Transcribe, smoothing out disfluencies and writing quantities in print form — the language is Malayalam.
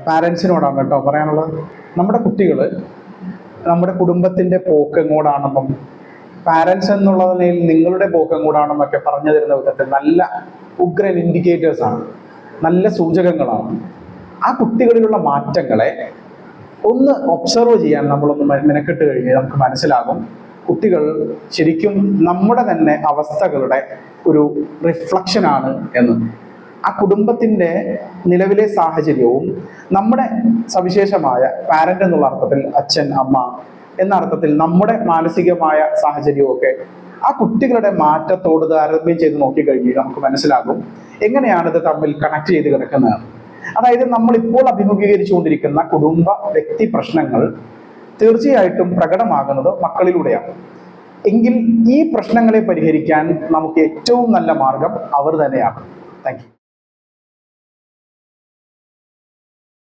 പാരൻസിനോടാണ് കേട്ടോ പറയാനുള്ളത്. നമ്മുടെ കുട്ടികൾ നമ്മുടെ കുടുംബത്തിൻ്റെ പോക്ക് എങ്ങോട്ടാണെന്നും പാരൻസ് എന്നുള്ള നിലയിൽ നിങ്ങളുടെ പോക്ക് എങ്ങോട്ടാണെന്നൊക്കെ പറഞ്ഞു തരുന്ന വിധത്തിൽ നല്ല ഉഗ്രൻ ഇൻഡിക്കേറ്റേഴ്സാണ്, നല്ല സൂചകങ്ങളാണ്. ആ കുട്ടികളിലുള്ള മാറ്റങ്ങളെ ഒന്ന് ഒബ്സർവ് ചെയ്യാൻ നമ്മളൊന്ന് മെനക്കെട്ട് കഴിഞ്ഞാൽ നമുക്ക് മനസ്സിലാകും കുട്ടികൾ ശരിക്കും നമ്മുടെ തന്നെ അവസ്ഥകളുടെ ഒരു റിഫ്ലക്ഷനാണ് എന്ന്. ആ കുടുംബത്തിൻ്റെ നിലവിലെ സാഹചര്യവും നമ്മുടെ സവിശേഷമായ പാരന്റ് എന്നുള്ള അർത്ഥത്തിൽ അച്ഛൻ അമ്മ എന്ന അർത്ഥത്തിൽ നമ്മുടെ മാനസികമായ സാഹചര്യവും ഒക്കെ ആ കുട്ടികളുടെ മാറ്റത്തോട് താരതമ്യം ചെയ്ത് നോക്കിക്കഴിഞ്ഞാൽ നമുക്ക് മനസ്സിലാകും എങ്ങനെയാണിത് തമ്മിൽ കണക്ട് ചെയ്ത് കിടക്കുന്നത്. അതായത് നമ്മളിപ്പോൾ അഭിമുഖീകരിച്ചുകൊണ്ടിരിക്കുന്ന കുടുംബ വ്യക്തി പ്രശ്നങ്ങൾ തീർച്ചയായിട്ടും പ്രകടമാകുന്നത് മക്കളിലൂടെയാണ്. എങ്കിൽ ഈ പ്രശ്നങ്ങളെ പരിഹരിക്കാൻ നമുക്ക് ഏറ്റവും നല്ല മാർഗം അവർ തന്നെയാണ്. Thank you.